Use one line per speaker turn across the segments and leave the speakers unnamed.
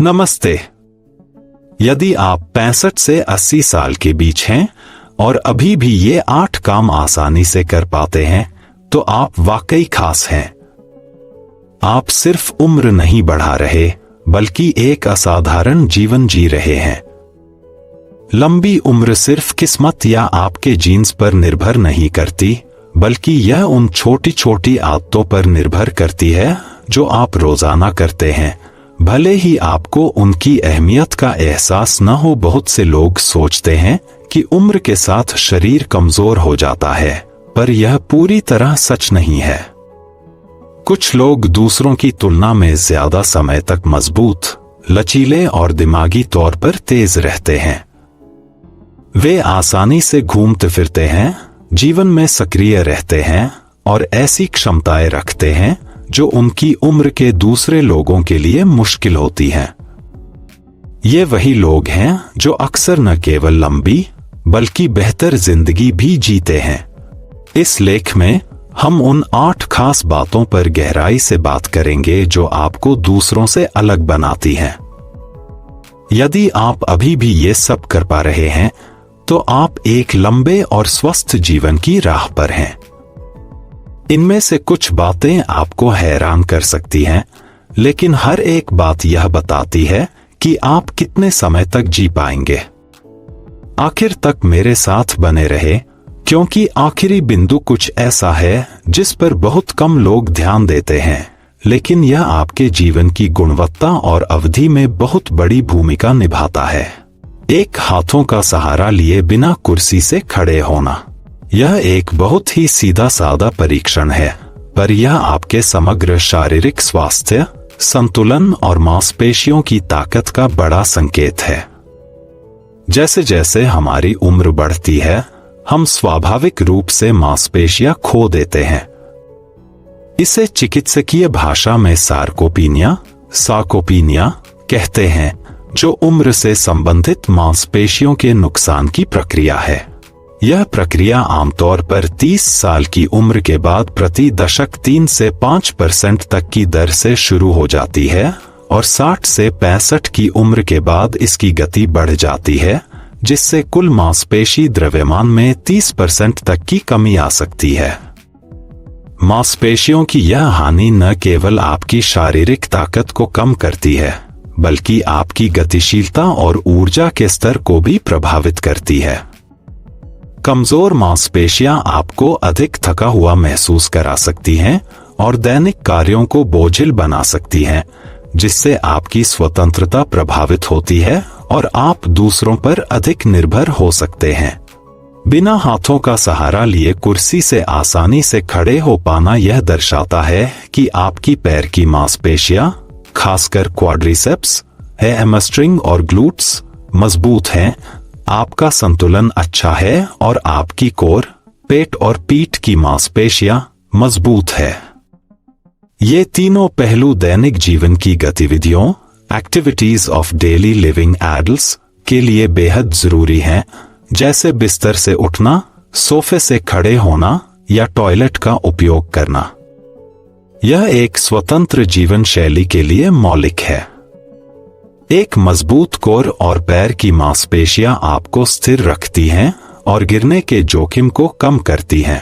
नमस्ते। यदि आप 65 से 80 साल के बीच हैं और अभी भी ये 8 काम आसानी से कर पाते हैं, तो आप वाकई खास हैं। आप सिर्फ उम्र नहीं बढ़ा रहे, बल्कि एक असाधारण जीवन जी रहे हैं। लंबी उम्र सिर्फ किस्मत या आपके जीन्स पर निर्भर नहीं करती, बल्कि यह उन छोटी छोटी आदतों पर निर्भर करती है जो आप रोजाना करते हैं। भले ही आपको उनकी अहमियत का एहसास न हो। बहुत से लोग सोचते हैं कि उम्र के साथ शरीर कमजोर हो जाता है, पर यह पूरी तरह सच नहीं है। कुछ लोग दूसरों की तुलना में ज्यादा समय तक मजबूत, लचीले और दिमागी तौर पर तेज रहते हैं। वे आसानी से घूमते फिरते हैं, जीवन में सक्रिय रहते हैं और ऐसी क्षमताएं रखते हैं जो उनकी उम्र के दूसरे लोगों के लिए मुश्किल होती हैं। ये वही लोग हैं जो अक्सर न केवल लंबी बल्कि बेहतर जिंदगी भी जीते हैं। इस लेख में हम उन 8 खास बातों पर गहराई से बात करेंगे जो आपको दूसरों से अलग बनाती हैं। यदि आप अभी भी ये सब कर पा रहे हैं, तो आप एक लंबे और स्वस्थ जीवन की राह पर हैं। इनमें से कुछ बातें आपको हैरान कर सकती हैं, लेकिन हर एक बात यह बताती है कि आप कितने समय तक जी पाएंगे। आखिर तक मेरे साथ बने रहे, क्योंकि आखिरी बिंदु कुछ ऐसा है जिस पर बहुत कम लोग ध्यान देते हैं, लेकिन यह आपके जीवन की गुणवत्ता और अवधि में बहुत बड़ी भूमिका निभाता है। एक हाथों का सहारा लिए बिना कुर्सी से खड़े होना। यह एक बहुत ही सीधा सादा परीक्षण है, पर यह आपके समग्र शारीरिक स्वास्थ्य, संतुलन और मांसपेशियों की ताकत का बड़ा संकेत है। जैसे जैसे हमारी उम्र बढ़ती है, हम स्वाभाविक रूप से मांसपेशियां खो देते हैं। इसे चिकित्सकीय भाषा में सार्कोपीनिया कहते हैं, जो उम्र से संबंधित मांसपेशियों के नुकसान की प्रक्रिया है। यह प्रक्रिया आमतौर पर 30 साल की उम्र के बाद प्रति दशक 3 से 5% तक की दर से शुरू हो जाती है और 60 से 65 की उम्र के बाद इसकी गति बढ़ जाती है, जिससे कुल मांसपेशी द्रव्यमान में 30% तक की कमी आ सकती है। मांसपेशियों की यह हानि न केवल आपकी शारीरिक ताकत को कम करती है, बल्कि आपकी गतिशीलता और ऊर्जा के स्तर को भी प्रभावित करती है। कमजोर मांसपेशियां आपको अधिक थका हुआ महसूस करा सकती हैं और दैनिक कार्यों को बोझिल बना सकती हैं, जिससे आपकी स्वतंत्रता प्रभावित होती है और आप दूसरों पर अधिक निर्भर हो सकते हैं। बिना हाथों का सहारा लिए कुर्सी से आसानी से खड़े हो पाना यह दर्शाता है कि आपकी पैर की मांसपेशियां, खासकर क्वाड्रिसेप्स, हैमस्ट्रिंग और ग्लूट्स मजबूत हैं, आपका संतुलन अच्छा है और आपकी कोर, पेट और पीठ की मांसपेशियां मजबूत है। ये तीनों पहलू दैनिक जीवन की गतिविधियों, activities of daily living adults के लिए बेहद जरूरी हैं, जैसे बिस्तर से उठना, सोफे से खड़े होना या टॉयलेट का उपयोग करना। यह एक स्वतंत्र जीवन शैली के लिए मौलिक है। एक मजबूत कोर और पैर की मांसपेशियां आपको स्थिर रखती हैं और गिरने के जोखिम को कम करती हैं।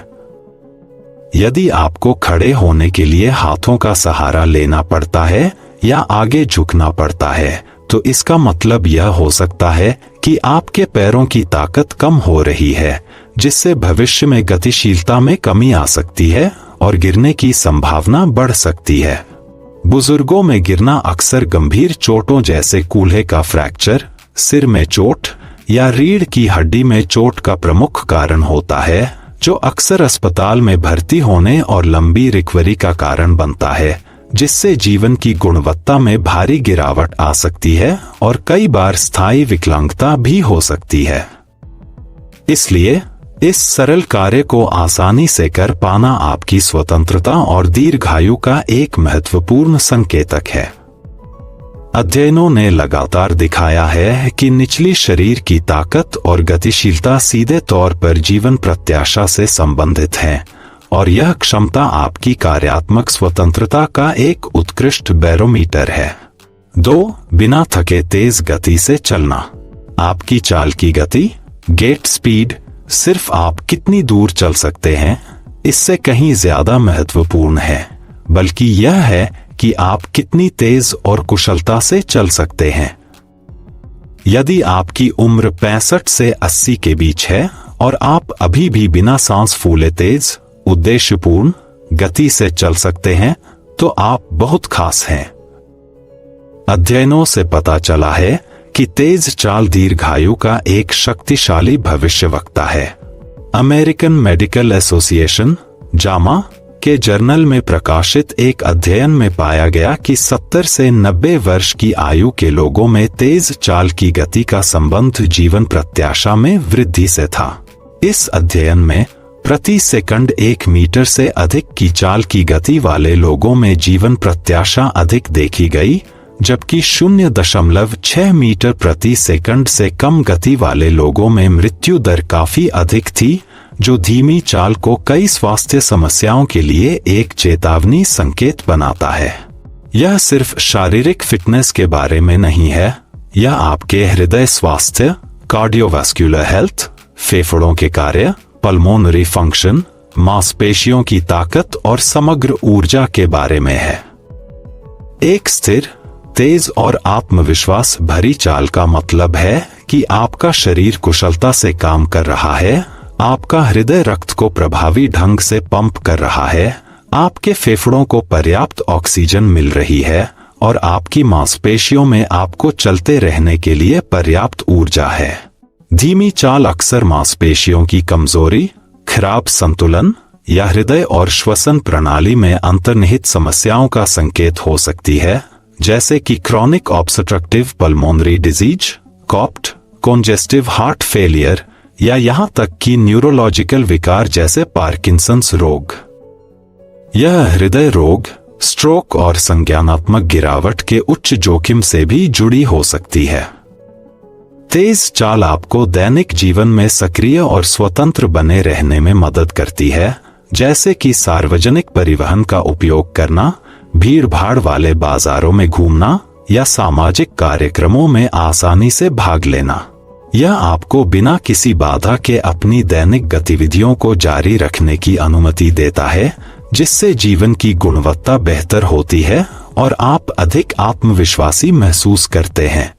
यदि आपको खड़े होने के लिए हाथों का सहारा लेना पड़ता है या आगे झुकना पड़ता है, तो इसका मतलब यह हो सकता है कि आपके पैरों की ताकत कम हो रही है, जिससे भविष्य में गतिशीलता में कमी आ सकती है और गिरने की संभावना बढ़ सकती है। बुजुर्गों में गिरना अक्सर गंभीर चोटों जैसे कूल्हे का फ्रैक्चर, सिर में चोट या रीढ़ की हड्डी में चोट का प्रमुख कारण होता है, जो अक्सर अस्पताल में भर्ती होने और लंबी रिकवरी का कारण बनता है, जिससे जीवन की गुणवत्ता में भारी गिरावट आ सकती है और कई बार स्थायी विकलांगता भी हो सकती है। इसलिए इस सरल कार्य को आसानी से कर पाना आपकी स्वतंत्रता और दीर्घायु का एक महत्वपूर्ण संकेतक है। अध्ययनों ने लगातार दिखाया है कि निचली शरीर की ताकत और गतिशीलता सीधे तौर पर जीवन प्रत्याशा से संबंधित है, और यह क्षमता आपकी कार्यात्मक स्वतंत्रता का एक उत्कृष्ट बैरोमीटर है। 2. बिना थके तेज गति से चलना। आपकी चाल की गति, गेट स्पीड, सिर्फ आप कितनी दूर चल सकते हैं इससे कहीं ज्यादा महत्वपूर्ण है, बल्कि यह है कि आप कितनी तेज और कुशलता से चल सकते हैं। यदि आपकी उम्र 65 से 80 के बीच है और आप अभी भी बिना सांस फूले तेज, उद्देश्यपूर्ण गति से चल सकते हैं, तो आप बहुत खास हैं। अध्ययनों से पता चला है कि तेज चाल दीर्घायु का एक शक्तिशाली भविष्यवक्ता है। अमेरिकन मेडिकल एसोसिएशन (जामा) के जर्नल में प्रकाशित एक अध्ययन में पाया गया कि 70 से 90 वर्ष की आयु के लोगों में तेज चाल की गति का संबंध जीवन प्रत्याशा में वृद्धि से था। इस अध्ययन में प्रति सेकंड 1 मीटर से अधिक की चाल की गति वाले लोगों में जीवन प्रत्याशा अधिक देखी गई, जबकि 0.6 मीटर प्रति सेकंड से कम गति वाले लोगों में मृत्यु दर काफी अधिक थी, जो धीमी चाल को कई स्वास्थ्य समस्याओं के लिए एक चेतावनी संकेत बनाता है। यह सिर्फ शारीरिक फिटनेस के बारे में नहीं है, यह आपके हृदय स्वास्थ्य, कार्डियोवास्कुलर हेल्थ, फेफड़ों के कार्य, पल्मोनरी फंक्शन, मांसपेशियों की ताकत और समग्र ऊर्जा के बारे में है। एक स्थिर, तेज और आत्मविश्वास भरी चाल का मतलब है कि आपका शरीर कुशलता से काम कर रहा है, आपका हृदय रक्त को प्रभावी ढंग से पंप कर रहा है, आपके फेफड़ों को पर्याप्त ऑक्सीजन मिल रही है और आपकी मांसपेशियों में आपको चलते रहने के लिए पर्याप्त ऊर्जा है। धीमी चाल अक्सर मांसपेशियों की कमजोरी, खराब संतुलन या हृदय और श्वसन प्रणाली में अंतर्निहित समस्याओं का संकेत हो सकती है, जैसे कि chronic obstructive pulmonary disease, COPD, congestive heart failure या यहां तक कि न्यूरोलॉजिकल विकार जैसे पार्किंसंस रोग। यह हृदय रोग, स्ट्रोक और संज्ञानात्मक गिरावट के उच्च जोखिम से भी जुड़ी हो सकती है। तेज चाल आपको दैनिक जीवन में सक्रिय और स्वतंत्र बने रहने में मदद करती है, जैसे कि सार्वजनिक परिवहन का उपयोग करना, भीड़-भाड़ वाले बाजारों में घूमना या सामाजिक कार्यक्रमों में आसानी से भाग लेना। यह आपको बिना किसी बाधा के अपनी दैनिक गतिविधियों को जारी रखने की अनुमति देता है, जिससे जीवन की गुणवत्ता बेहतर होती है और आप अधिक आत्मविश्वासी महसूस करते हैं।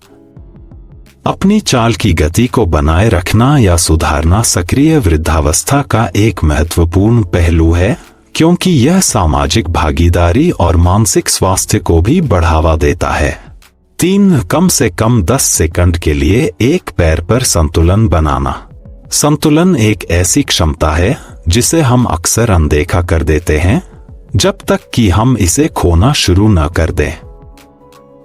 अपनी चाल की गति को बनाए रखना या सुधारना सक्रिय वृद्धावस्था का एक महत्वपूर्ण पहलू है, क्योंकि यह सामाजिक भागीदारी और मानसिक स्वास्थ्य को भी बढ़ावा देता है। 3. कम से कम 10 सेकंड के लिए एक पैर पर संतुलन बनाना। संतुलन एक ऐसी क्षमता है जिसे हम अक्सर अनदेखा कर देते हैं, जब तक कि हम इसे खोना शुरू न कर दें।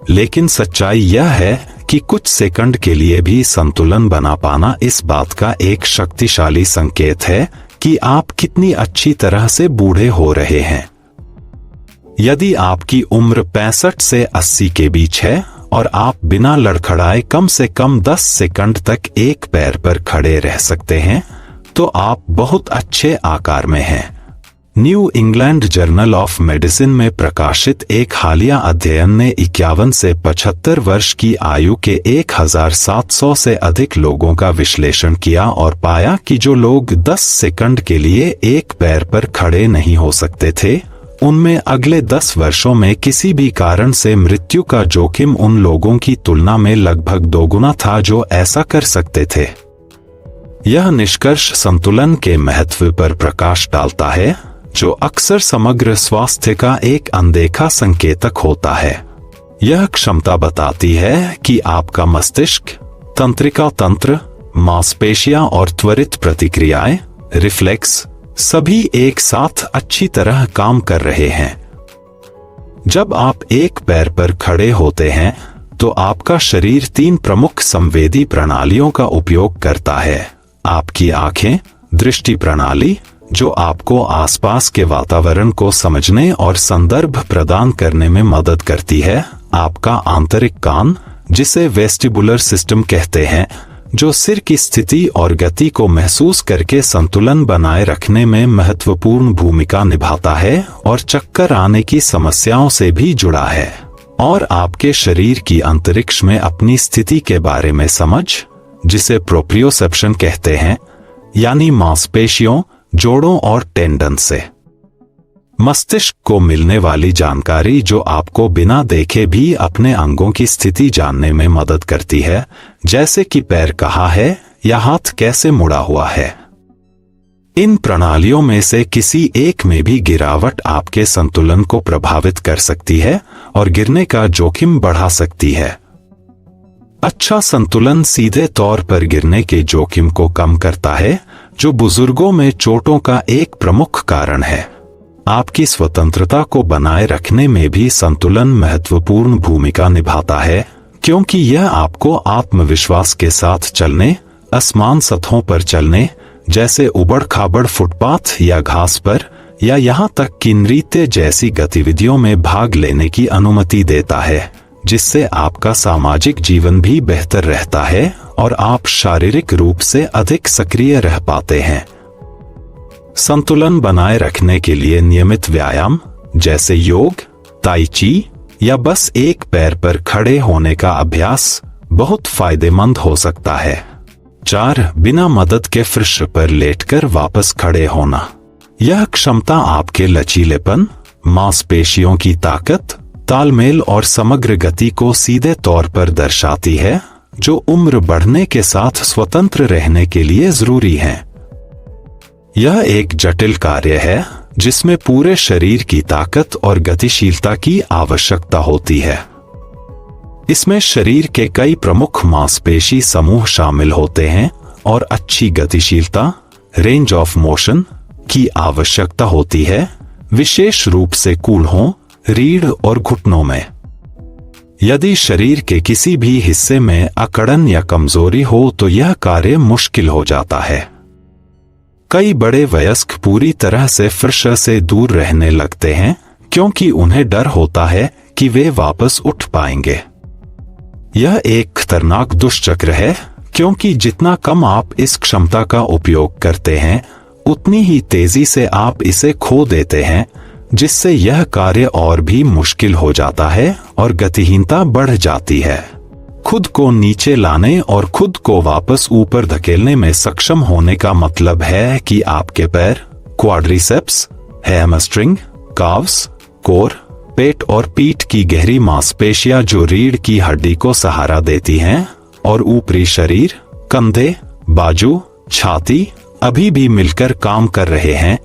लेकिन सच्चाई यह है कि कुछ सेकंड के लिए भी संतुलन बना पाना इस बात का एक शक्तिशाली संकेत है कि आप कितनी अच्छी तरह से बूढ़े हो रहे हैं। यदि आपकी उम्र 65 से 80 के बीच है और आप बिना लड़खड़ाए कम से कम 10 सेकंड तक एक पैर पर खड़े रह सकते हैं, तो आप बहुत अच्छे आकार में हैं। New England journal of medicine में प्रकाशित एक हालिया अध्ययन ने 51 से 75 वर्ष की आयु के 1700 से अधिक लोगों का विश्लेषण किया और पाया कि जो लोग 10 सेकंड के लिए एक पैर पर खड़े नहीं हो सकते थे, उनमें अगले 10 वर्षों में किसी भी कारण से मृत्यु का जोखिम उन लोगों की तुलना में लगभग दोगुना था जो ऐसा कर सकते थे। यह निष्कर्ष संतुलन के महत्व पर प्रकाश डालता है, जो अक्सर समग्र स्वास्थ्य का एक अनदेखा संकेतक होता है। यह क्षमता बताती है कि आपका मस्तिष्क, तंत्रिका तंत्र, मांसपेशियां और त्वरित प्रतिक्रियाएं, रिफ्लेक्स, सभी एक साथ अच्छी तरह काम कर रहे हैं। जब आप एक पैर पर खड़े होते हैं, तो आपका शरीर 3 प्रमुख संवेदी प्रणालियों का उपयोग करता है। आपकी आंखें, दृष्टि प्रणाली, जो आपको आसपास के वातावरण को समझने और संदर्भ प्रदान करने में मदद करती है, आपका आंतरिक कान, जिसे वेस्टिबुलर सिस्टम कहते हैं, जो सिर की स्थिति और गति को महसूस करके संतुलन बनाए रखने में महत्वपूर्ण भूमिका निभाता है और चक्कर आने की समस्याओं से भी जुड़ा है। और आपके शरीर की अंतरिक्ष में अपनी स्थिति के बारे में समझ, जिसे प्रोप्रियोसेप्शन कहते हैं, यानी मांसपेशियों, जोड़ों और टेंडन से मस्तिष्क को मिलने वाली जानकारी जो आपको बिना देखे भी अपने अंगों की स्थिति जानने में मदद करती है, जैसे कि पैर कहाँ है या हाथ कैसे मुड़ा हुआ है। इन प्रणालियों में से किसी एक में भी गिरावट आपके संतुलन को प्रभावित कर सकती है और गिरने का जोखिम बढ़ा सकती है। अच्छा संतुलन सीधे तौर पर गिरने के जोखिम को कम करता है, जो बुजुर्गों में चोटों का एक प्रमुख कारण है। आपकी स्वतंत्रता को बनाए रखने में भी संतुलन महत्वपूर्ण भूमिका निभाता है, क्योंकि यह आपको आत्मविश्वास के साथ चलने, आसमान सतहों पर चलने, जैसे उबड़-खाबड़ फुटपाथ या घास पर, या यहाँ तक कि नृत्य जैसी गतिविधियों में भाग लेने की अनुमति देता है, जिससे आपका सामाजिक जीवन भी बेहतर रहता है और आप शारीरिक रूप से अधिक सक्रिय रह पाते हैं। संतुलन बनाए रखने के लिए नियमित व्यायाम, जैसे योग, ताई ची या बस एक पैर पर खड़े होने का अभ्यास बहुत फायदेमंद हो सकता है। 4. बिना मदद के फर्श पर लेटकर वापस खड़े होना। यह क्षमता आपके लचीलेपन, मांसपेशियों की ताकत, तालमेल और समग्र गति को सीधे तौर पर दर्शाती है, जो उम्र बढ़ने के साथ स्वतंत्र रहने के लिए जरूरी है। यह एक जटिल कार्य है जिसमें पूरे शरीर की ताकत और गतिशीलता की आवश्यकता होती है। इसमें शरीर के कई प्रमुख मांसपेशी समूह शामिल होते हैं और अच्छी गतिशीलता, रेंज ऑफ मोशन की आवश्यकता होती है, विशेष रूप से कूल्हों, रीढ़ और घुटनों में। यदि शरीर के किसी भी हिस्से में अकड़न या कमजोरी हो तो यह कार्य मुश्किल हो जाता है। कई बड़े वयस्क पूरी तरह से फर्श से दूर रहने लगते हैं, क्योंकि उन्हें डर होता है कि वे वापस उठ पाएंगे। यह एक खतरनाक दुष्चक्र है, क्योंकि जितना कम आप इस क्षमता का उपयोग करते हैं, उतनी ही तेजी से आप इसे खो देते हैं, जिससे यह कार्य और भी मुश्किल हो जाता है और गतिहीनता बढ़ जाती है। खुद को नीचे लाने और खुद को वापस ऊपर धकेलने में सक्षम होने का मतलब है कि आपके पैर, क्वाड्रिसेप्स, हैमस्ट्रिंग, काव्स, कोर, पेट और पीठ की गहरी मांसपेशियां जो रीढ़ की हड्डी को सहारा देती हैं, और ऊपरी शरीर, कंधे, बाजू, छाती अभी भी मिलकर काम कर रहे हैं,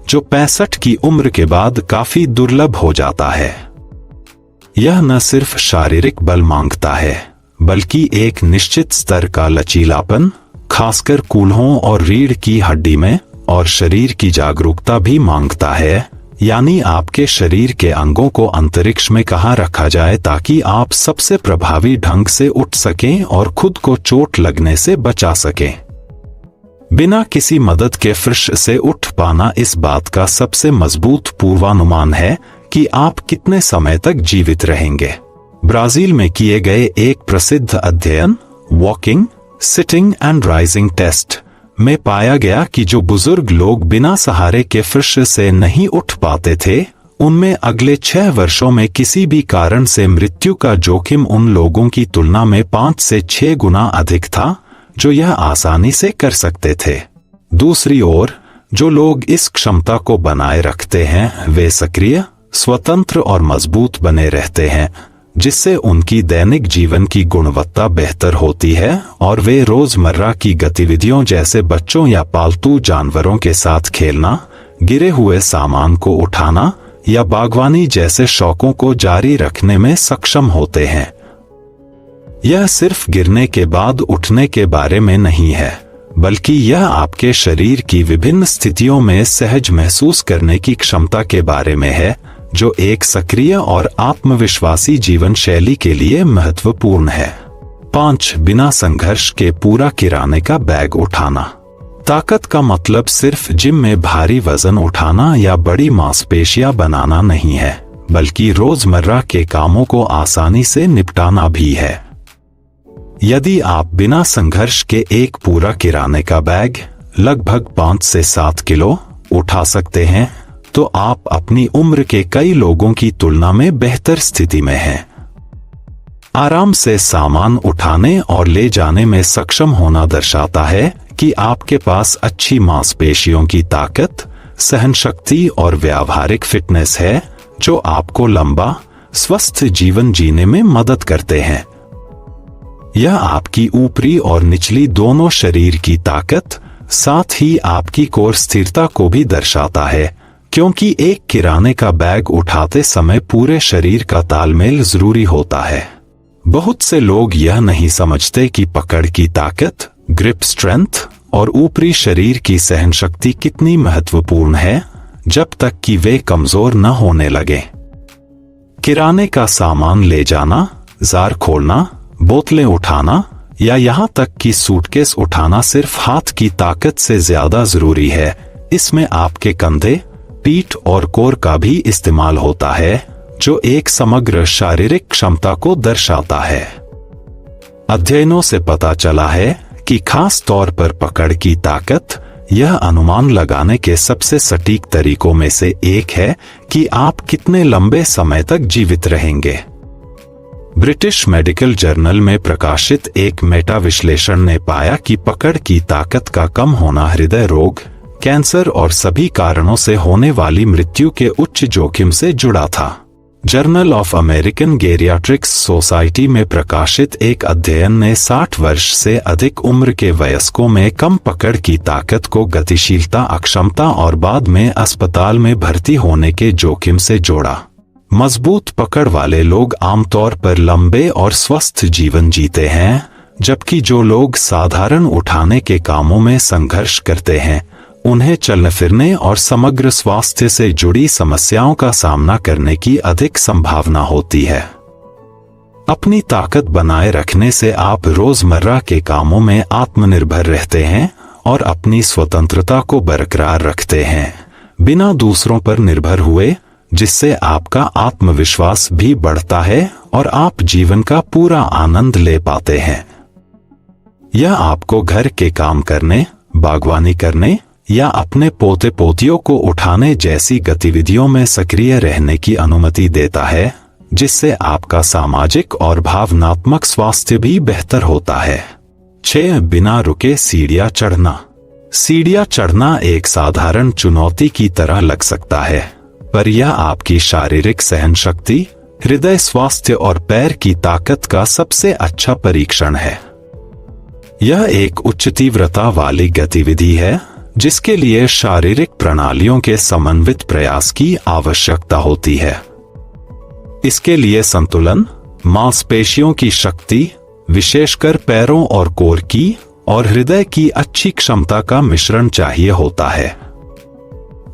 जो 65 की उम्र के बाद काफी दुर्लभ हो जाता है। यह न सिर्फ शारीरिक बल मांगता है, बल्कि एक निश्चित स्तर का लचीलापन, खासकर कूल्हों और रीढ़ की हड्डी में, और शरीर की जागरूकता भी मांगता है, यानी आपके शरीर के अंगों को अंतरिक्ष में कहाँ रखा जाए ताकि आप सबसे प्रभावी ढंग से उठ सकें और खुद को चोट लगने से बचा सकें। बिना किसी मदद के फर्श से उठ पाना इस बात का सबसे मजबूत पूर्वानुमान है कि आप कितने समय तक जीवित रहेंगे। ब्राजील में किए गए एक प्रसिद्ध अध्ययन, walking, sitting and rising test, में पाया गया कि जो बुजुर्ग लोग बिना सहारे के फर्श से नहीं उठ पाते थे, उनमें अगले 6 वर्षों में किसी भी कारण से मृत्यु का जोखिम उन लोगों की तुलना में 5 से 6 गुना अधिक था, जो यह आसानी से कर सकते थे। दूसरी ओर, जो लोग इस क्षमता को बनाए रखते हैं, वे सक्रिय, स्वतंत्र और मजबूत बने रहते हैं, जिससे उनकी दैनिक जीवन की गुणवत्ता बेहतर होती है और वे रोजमर्रा की गतिविधियों जैसे बच्चों या पालतू जानवरों के साथ खेलना, गिरे हुए सामान को उठाना या बागवानी जैसे शौकों को जारी रखने में सक्षम होते हैं। यह सिर्फ गिरने के बाद उठने के बारे में नहीं है, बल्कि यह आपके शरीर की विभिन्न स्थितियों में सहज महसूस करने की क्षमता के बारे में है, जो एक सक्रिय और आत्मविश्वासी जीवन शैली के लिए महत्वपूर्ण है। 5. बिना संघर्ष के पूरा किराने का बैग उठाना। ताकत का मतलब सिर्फ जिम में भारी वजन उठाना या बड़ी मांसपेशियां बनाना नहीं है, बल्कि रोजमर्रा के कामों को आसानी से निपटाना भी है। यदि आप बिना संघर्ष के एक पूरा किराने का बैग, लगभग 5 से 7 किलो, उठा सकते हैं, तो आप अपनी उम्र के कई लोगों की तुलना में बेहतर स्थिति में हैं। आराम से सामान उठाने और ले जाने में सक्षम होना दर्शाता है कि आपके पास अच्छी मांसपेशियों की ताकत, सहन शक्ति और व्यावहारिक फिटनेस है, जो आपको लंबा, स्वस्थ जीवन जीने में मदद करते हैं। यह आपकी ऊपरी और निचली दोनों शरीर की ताकत, साथ ही आपकी कोर स्थिरता को भी दर्शाता है, क्योंकि एक किराने का बैग उठाते समय पूरे शरीर का तालमेल जरूरी होता है। बहुत से लोग यह नहीं समझते कि पकड़ की ताकत, ग्रिप स्ट्रेंथ और ऊपरी शरीर की सहन शक्ति कितनी महत्वपूर्ण है, जब तक कि वे कमजोर न होने लगे। किराने का सामान ले जाना, जार खोलना, बोतलें उठाना या यहाँ तक कि सूटकेस उठाना सिर्फ हाथ की ताकत से ज्यादा जरूरी है। इसमें आपके कंधे, पीठ और कोर का भी इस्तेमाल होता है, जो एक समग्र शारीरिक क्षमता को दर्शाता है। अध्ययनों से पता चला है कि खास तौर पर पकड़ की ताकत यह अनुमान लगाने के सबसे सटीक तरीकों में से एक है कि आप कितने लंबे समय तक जीवित रहेंगे। ब्रिटिश मेडिकल जर्नल में प्रकाशित एक मेटा विश्लेषण ने पाया कि पकड़ की ताकत का कम होना हृदय रोग, कैंसर और सभी कारणों से होने वाली मृत्यु के उच्च जोखिम से जुड़ा था। जर्नल ऑफ अमेरिकन गेरियाट्रिक्स सोसाइटी में प्रकाशित एक अध्ययन ने 60 वर्ष से अधिक उम्र के वयस्कों में कम पकड़ की ताकत को गतिशीलता, अक्षमता और बाद में अस्पताल में भर्ती होने के जोखिम से जोड़ा। मजबूत पकड़ वाले लोग आमतौर पर लंबे और स्वस्थ जीवन जीते हैं, जबकि जो लोग साधारण उठाने के कामों में संघर्ष करते हैं, उन्हें चलने फिरने और समग्र स्वास्थ्य से जुड़ी समस्याओं का सामना करने की अधिक संभावना होती है। अपनी ताकत बनाए रखने से आप रोजमर्रा के कामों में आत्मनिर्भर रहते हैं और अपनी स्वतंत्रता को बरकरार रखते हैं, बिना दूसरों पर निर्भर हुए, जिससे आपका आत्मविश्वास भी बढ़ता है और आप जीवन का पूरा आनंद ले पाते हैं। यह आपको घर के काम करने, बागवानी करने या अपने पोते पोतियों को उठाने जैसी गतिविधियों में सक्रिय रहने की अनुमति देता है, जिससे आपका सामाजिक और भावनात्मक स्वास्थ्य भी बेहतर होता है। 6. बिना रुके सीढ़ियां चढ़ना। सीढ़ियां चढ़ना एक साधारण चुनौती की तरह लग सकता है, पर यह आपकी शारीरिक सहन शक्ति, हृदय स्वास्थ्य और पैर की ताकत का सबसे अच्छा परीक्षण है। यह एक उच्च तीव्रता वाली गतिविधि है, जिसके लिए शारीरिक प्रणालियों के समन्वित प्रयास की आवश्यकता होती है। इसके लिए संतुलन, मांसपेशियों की शक्ति, विशेषकर पैरों और कोर की, और हृदय की अच्छी क्षमता का मिश्रण चाहिए होता है।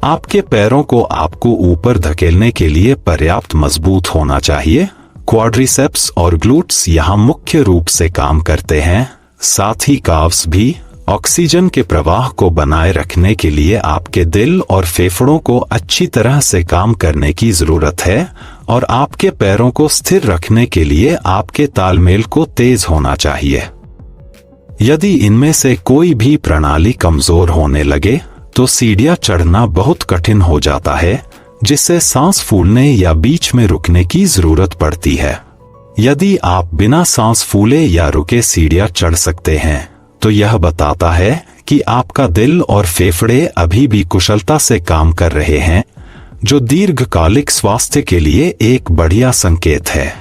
आपके पैरों को आपको ऊपर धकेलने के लिए पर्याप्त मजबूत होना चाहिए। क्वाड्रिसेप्स और ग्लूट्स यहाँ मुख्य रूप से काम करते हैं, साथ ही काव्स भी। ऑक्सीजन के प्रवाह को बनाए रखने के लिए आपके दिल और फेफड़ों को अच्छी तरह से काम करने की जरूरत है, और आपके पैरों को स्थिर रखने के लिए आपके तालमेल को तेज होना चाहिए। यदि इनमें से कोई भी प्रणाली कमजोर होने लगे, तो सीढ़ियां चढ़ना बहुत कठिन हो जाता है, जिससे सांस फूलने या बीच में रुकने की जरूरत पड़ती है। यदि आप बिना सांस फूले या रुके सीढ़ियां चढ़ सकते हैं, तो यह बताता है कि आपका दिल और फेफड़े अभी भी कुशलता से काम कर रहे हैं, जो दीर्घकालिक स्वास्थ्य के लिए एक बढ़िया संकेत है।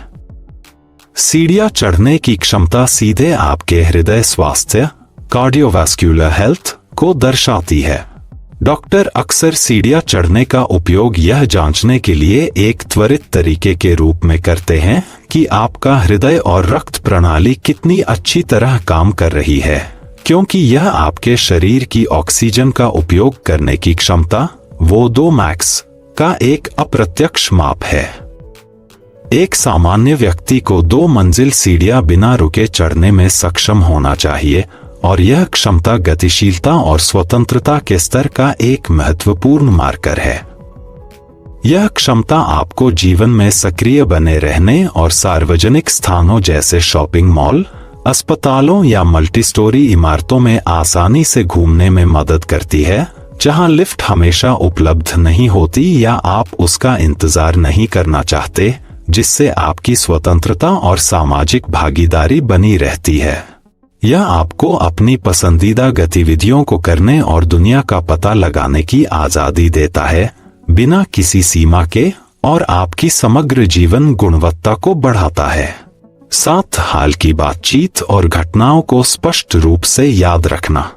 सीढ़ियां चढ़ने की क्षमता सीधे आपके हृदय स्वास्थ्य, कार्डियोवास्कुलर हेल्थ को दर्शाती है। डॉक्टर अक्सर सीढ़ियां चढ़ने का उपयोग यह जांचने के लिए एक त्वरित तरीके के रूप में करते हैं कि आपका हृदय और रक्त प्रणाली कितनी अच्छी तरह काम कर रही है, क्योंकि यह आपके शरीर की ऑक्सीजन का उपयोग करने की क्षमता, VO2 max का एक अप्रत्यक्ष माप है। एक सामान्य व्यक्ति को 2 मंजिल सीढ़ियां बिना रुके चढ़ने में सक्षम होना चाहिए, और यह क्षमता गतिशीलता और स्वतंत्रता के स्तर का एक महत्वपूर्ण मार्कर है। यह क्षमता आपको जीवन में सक्रिय बने रहने और सार्वजनिक स्थानों जैसे शॉपिंग मॉल, अस्पतालों या मल्टीस्टोरी इमारतों में आसानी से घूमने में मदद करती है, जहां लिफ्ट हमेशा उपलब्ध नहीं होती या आप उसका इंतजार नहीं करना चाहते, जिससे आपकी स्वतंत्रता और सामाजिक भागीदारी बनी रहती है। यह आपको अपनी पसंदीदा गतिविधियों को करने और दुनिया का पता लगाने की आजादी देता है, बिना किसी सीमा के, और आपकी समग्र जीवन गुणवत्ता को बढ़ाता है। 7 हाल की बातचीत और घटनाओं को स्पष्ट रूप से याद रखना।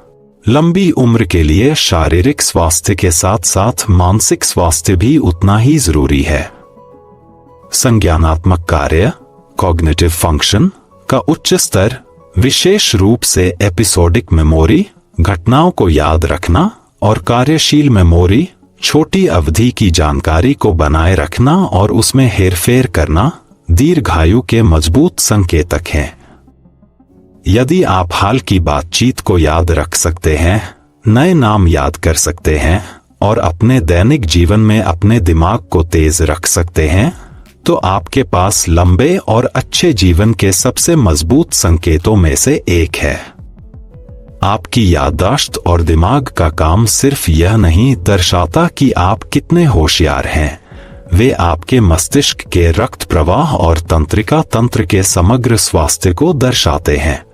लंबी उम्र के लिए शारीरिक स्वास्थ्य के साथ साथ मानसिक स्वास्थ्य भी उतना ही जरूरी है। संज्ञानात्मक कार्य, कॉग्निटिव फंक्शन का उच्च स्तर, विशेष रूप से एपिसोडिक मेमोरी, घटनाओं को याद रखना, और कार्यशील मेमोरी, छोटी अवधि की जानकारी को बनाए रखना और उसमें हेरफेर करना, दीर्घायु के मजबूत संकेतक हैं। यदि आप हाल की बातचीत को याद रख सकते हैं, नए नाम याद कर सकते हैं और अपने दैनिक जीवन में अपने दिमाग को तेज रख सकते हैं, तो आपके पास लंबे और अच्छे जीवन के सबसे मजबूत संकेतों में से एक है। आपकी याददाश्त और दिमाग का काम सिर्फ यह नहीं दर्शाता कि आप कितने होशियार हैं, वे आपके मस्तिष्क के रक्त प्रवाह और तंत्रिका तंत्र के समग्र स्वास्थ्य को दर्शाते हैं।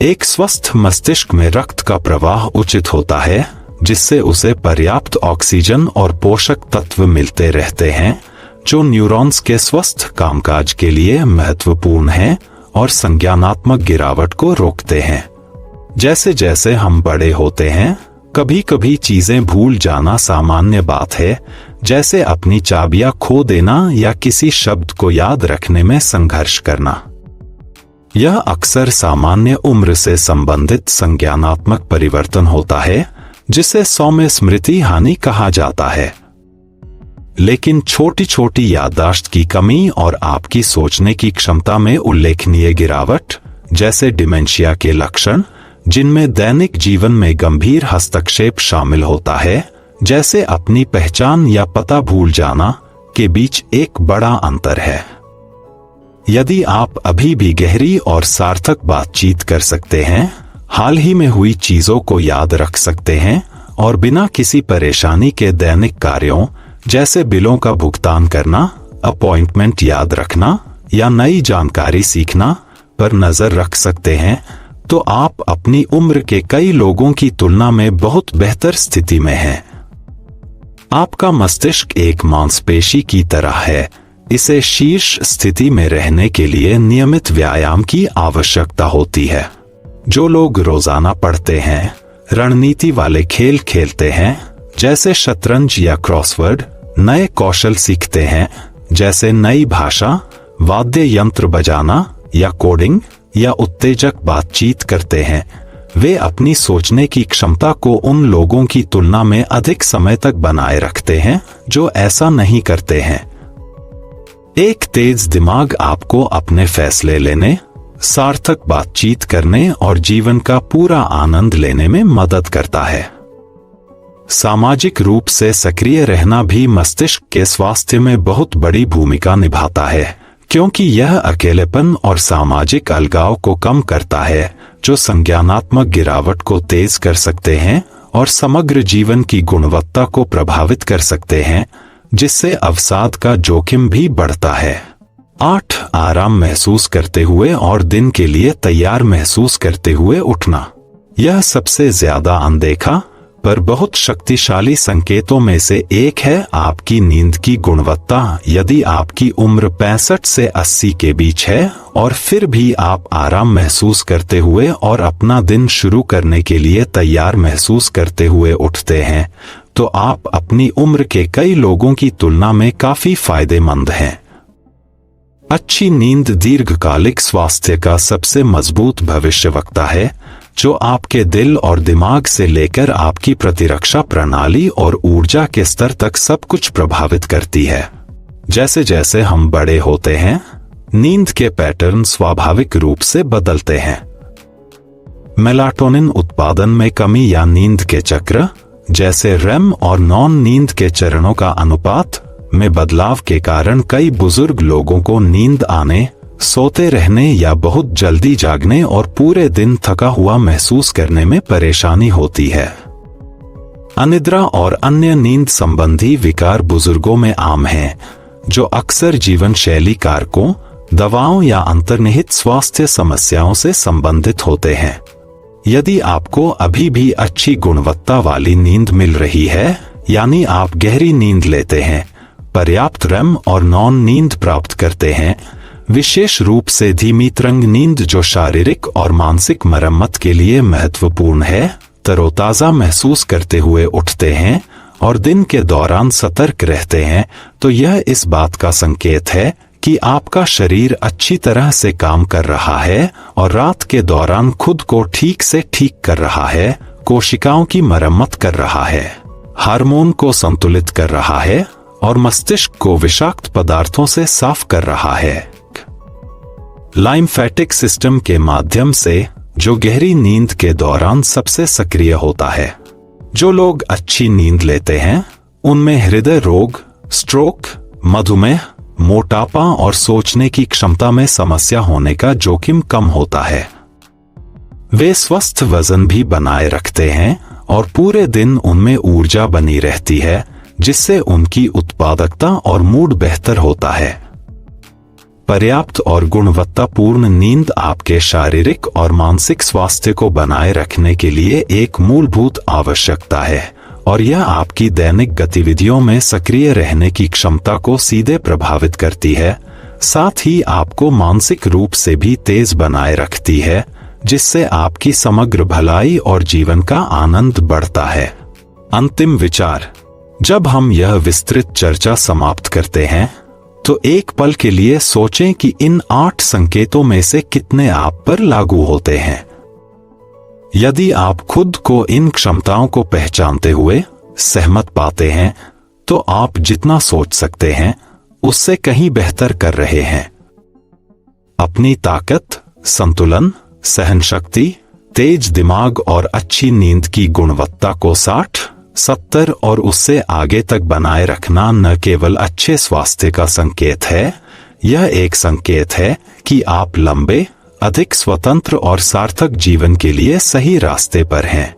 एक स्वस्थ मस्तिष्क में रक्त का प्रवाह उचित होता है, जिससे उसे पर्याप्त ऑक्सीजन और पोषक तत्व मिलते रहते हैं, जो न्यूरॉन्स के स्वस्थ कामकाज के लिए महत्वपूर्ण हैं और संज्ञानात्मक गिरावट को रोकते हैं। जैसे जैसे हम बड़े होते हैं, कभी कभी चीजें भूल जाना सामान्य बात है, जैसे अपनी चाबियां खो देना या किसी शब्द को याद रखने में संघर्ष करना। यह अक्सर सामान्य उम्र से संबंधित संज्ञानात्मक परिवर्तन होता है, जिसे सौम्य स्मृति हानि कहा जाता है। लेकिन छोटी छोटी याददाश्त की कमी और आपकी सोचने की क्षमता में उल्लेखनीय गिरावट, जैसे डिमेंशिया के लक्षण, जिनमें दैनिक जीवन में गंभीर हस्तक्षेप शामिल होता है, जैसे अपनी पहचान या पता भूल जाना, के बीच एक बड़ा अंतर है। यदि आप अभी भी गहरी और सार्थक बातचीत कर सकते हैं, हाल ही में हुई चीजों को याद रख सकते हैं और बिना किसी परेशानी के दैनिक कार्यों जैसे बिलों का भुगतान करना, अपॉइंटमेंट याद रखना या नई जानकारी सीखना पर नजर रख सकते हैं, तो आप अपनी उम्र के कई लोगों की तुलना में बहुत बेहतर स्थिति में हैं। आपका मस्तिष्क एक मांसपेशी की तरह है, इसे शीर्ष स्थिति में रहने के लिए नियमित व्यायाम की आवश्यकता होती है। जो लोग रोजाना पढ़ते हैं, रणनीति वाले खेल खेलते हैं जैसे शतरंज या क्रॉसवर्ड, नए कौशल सीखते हैं जैसे नई भाषा, वाद्य यंत्र बजाना या कोडिंग, या उत्तेजक बातचीत करते हैं, वे अपनी सोचने की क्षमता को उन लोगों की तुलना में अधिक समय तक बनाए रखते हैं जो ऐसा नहीं करते हैं। एक तेज दिमाग आपको अपने फैसले लेने, सार्थक बातचीत करने और जीवन का पूरा आनंद लेने में मदद करता है। सामाजिक रूप से सक्रिय रहना भी मस्तिष्क के स्वास्थ्य में बहुत बड़ी भूमिका निभाता है, क्योंकि यह अकेलेपन और सामाजिक अलगाव को कम करता है, जो संज्ञानात्मक गिरावट को तेज कर सकते हैं और समग्र जीवन की गुणवत्ता को प्रभावित कर सकते हैं, जिससे अवसाद का जोखिम भी बढ़ता है। 8 आराम महसूस करते हुए और दिन के लिए तैयार महसूस करते हुए उठना। यह सबसे ज्यादा अनदेखा पर बहुत शक्तिशाली संकेतों में से एक है आपकी नींद की गुणवत्ता। यदि आपकी उम्र 65 से 80 के बीच है और फिर भी आप आराम महसूस करते हुए और अपना दिन शुरू करने के लिए तैयार महसूस करते हुए उठते हैं, तो आप अपनी उम्र के कई लोगों की तुलना में काफी फायदेमंद हैं। अच्छी नींद दीर्घकालिक स्वास्थ्य का सबसे मजबूत भविष्यवक्ता है, जो आपके दिल और दिमाग से लेकर आपकी प्रतिरक्षा प्रणाली और ऊर्जा के स्तर तक सब कुछ प्रभावित करती है। जैसे जैसे हम बड़े होते हैं, नींद के पैटर्न स्वाभाविक रूप से बदलते हैं। मेलाटोनिन उत्पादन में कमी या नींद के चक्र, जैसे रेम और नॉन नींद के चरणों का अनुपात में बदलाव के कारण कई बुजुर्ग लोगों को नींद आने, सोते रहने या बहुत जल्दी जागने और पूरे दिन थका हुआ महसूस करने में परेशानी होती है। अनिद्रा और अन्य नींद संबंधी विकार बुजुर्गों में आम हैं, जो अक्सर जीवन शैली कारकों, दवाओं या अंतर्निहित स्वास्थ्य समस्याओं से संबंधित होते हैं। यदि आपको अभी भी अच्छी गुणवत्ता वाली नींद मिल रही है, यानी आप गहरी नींद लेते हैं, पर्याप्त रेम और नॉन नींद प्राप्त करते हैं, विशेष रूप से धीमी तरंग नींद जो शारीरिक और मानसिक मरम्मत के लिए महत्वपूर्ण है, तरोताजा महसूस करते हुए उठते हैं और दिन के दौरान सतर्क रहते हैं, तो यह इस बात का संकेत है कि आपका शरीर अच्छी तरह से काम कर रहा है और रात के दौरान खुद को ठीक से ठीक कर रहा है, कोशिकाओं की मरम्मत कर रहा है, हार्मोन को संतुलित कर रहा है और मस्तिष्क को विषाक्त पदार्थों से साफ कर रहा है। लाइम्फेटिक सिस्टम के माध्यम से, जो गहरी नींद के दौरान सबसे सक्रिय होता है। जो लोग अच्छी नींद लेते हैं, उनमें हृदय रोग, स्ट्रोक, मधुमेह, मोटापा और सोचने की क्षमता में समस्या होने का जोखिम कम होता है। वे स्वस्थ वजन भी बनाए रखते हैं और पूरे दिन उनमें ऊर्जा बनी रहती है, जिससे उनकी उत्पादकता और मूड बेहतर होता है। पर्याप्त और गुणवत्तापूर्ण नींद आपके शारीरिक और मानसिक स्वास्थ्य को बनाए रखने के लिए एक मूलभूत आवश्यकता है और यह आपकी दैनिक गतिविधियों में सक्रिय रहने की क्षमता को सीधे प्रभावित करती है, साथ ही आपको मानसिक रूप से भी तेज बनाए रखती है, जिससे आपकी समग्र भलाई और जीवन का आनंद बढ़ता है। अंतिम विचार: जब हम यह विस्तृत चर्चा समाप्त करते हैं, तो एक पल के लिए सोचें कि इन 8 संकेतों में से कितने आप पर लागू होते हैं। यदि आप खुद को इन क्षमताओं को पहचानते हुए सहमत पाते हैं, तो आप जितना सोच सकते हैं उससे कहीं बेहतर कर रहे हैं। अपनी ताकत, संतुलन, सहनशक्ति, तेज दिमाग और अच्छी नींद की गुणवत्ता को 60, 70 और उससे आगे तक बनाए रखना न केवल अच्छे स्वास्थ्य का संकेत है, यह एक संकेत है कि आप लंबे, अधिक स्वतंत्र और सार्थक जीवन के लिए सही रास्ते पर हैं।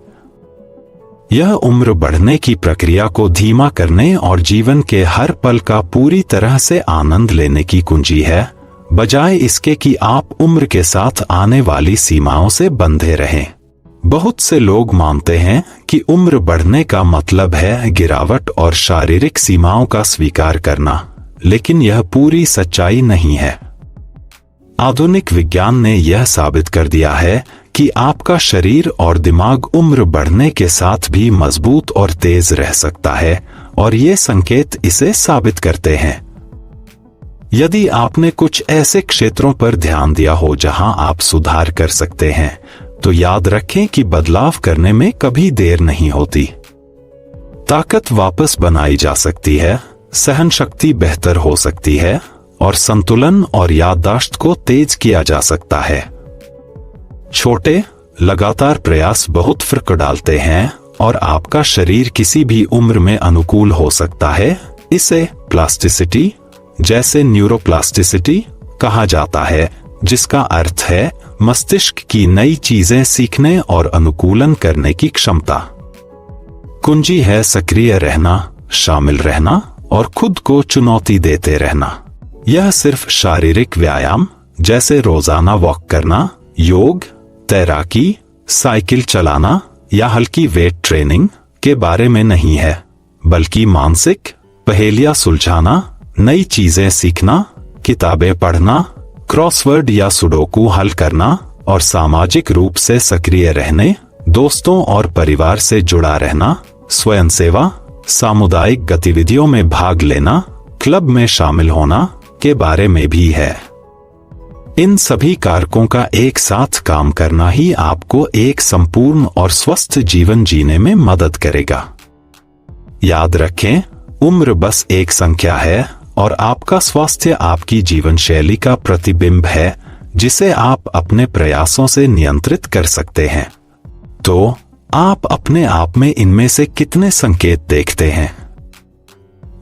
यह उम्र बढ़ने की प्रक्रिया को धीमा करने और जीवन के हर पल का पूरी तरह से आनंद लेने की कुंजी है, बजाय इसके कि आप उम्र के साथ आने वाली सीमाओं से बंधे रहें। बहुत से लोग मानते हैं कि उम्र बढ़ने का मतलब है गिरावट और शारीरिक सीमाओं का स्वीकार करना, लेकिन यह पूरी सच्चाई नहीं है। आधुनिक विज्ञान ने यह साबित कर दिया है कि आपका शरीर और दिमाग उम्र बढ़ने के साथ भी मजबूत और तेज रह सकता है, और ये संकेत इसे साबित करते हैं। यदि आपने कुछ ऐसे क्षेत्रों पर ध्यान दिया हो जहां आप सुधार कर सकते हैं, तो याद रखें कि बदलाव करने में कभी देर नहीं होती। ताकत वापस बनाई जा सकती है, सहन शक्ति बेहतर हो सकती है और संतुलन और याददाश्त को तेज किया जा सकता है। छोटे, लगातार प्रयास बहुत फर्क डालते हैं और आपका शरीर किसी भी उम्र में अनुकूल हो सकता है। इसे प्लास्टिसिटी, जैसे न्यूरोप्लास्टिसिटी कहा जाता है, जिसका अर्थ है मस्तिष्क की नई चीजें सीखने और अनुकूलन करने की क्षमता। कुंजी है सक्रिय रहना, शामिल रहना और खुद को चुनौती देते रहना। यह सिर्फ शारीरिक व्यायाम जैसे रोजाना वॉक करना, योग, तैराकी, साइकिल चलाना या हल्की वेट ट्रेनिंग के बारे में नहीं है, बल्कि मानसिक पहेलियां सुलझाना, नई चीजें सीखना, किताबें पढ़ना, क्रॉसवर्ड या सुडोकू हल करना और सामाजिक रूप से सक्रिय रहने, दोस्तों और परिवार से जुड़ा रहना, स्वयंसेवा, सामुदायिक गतिविधियों में भाग लेना, क्लब में शामिल होना के बारे में भी है। इन सभी कारकों का एक साथ काम करना ही आपको एक संपूर्ण और स्वस्थ जीवन जीने में मदद करेगा। याद रखें, उम्र बस एक संख्या है और आपका स्वास्थ्य आपकी जीवन शैली का प्रतिबिंब है, जिसे आप अपने प्रयासों से नियंत्रित कर सकते हैं। तो आप अपने आप में इनमें से कितने संकेत देखते हैं?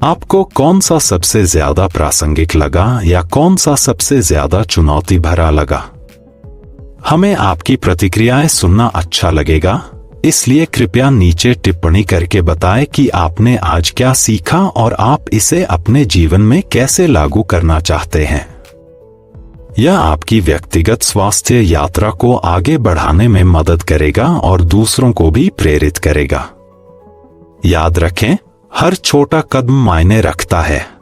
आपको कौन सा सबसे ज्यादा प्रासंगिक लगा या कौन सा सबसे ज्यादा चुनौती भरा लगा? हमें आपकी प्रतिक्रियाएं सुनना अच्छा लगेगा। इसलिए कृपया नीचे टिप्पणी करके बताएं कि आपने आज क्या सीखा और आप इसे अपने जीवन में कैसे लागू करना चाहते हैं। यह आपकी व्यक्तिगत स्वास्थ्य यात्रा को आगे बढ़ाने में मदद करेगा और दूसरों को भी प्रेरित करेगा। याद रखें, हर छोटा कदम मायने रखता है।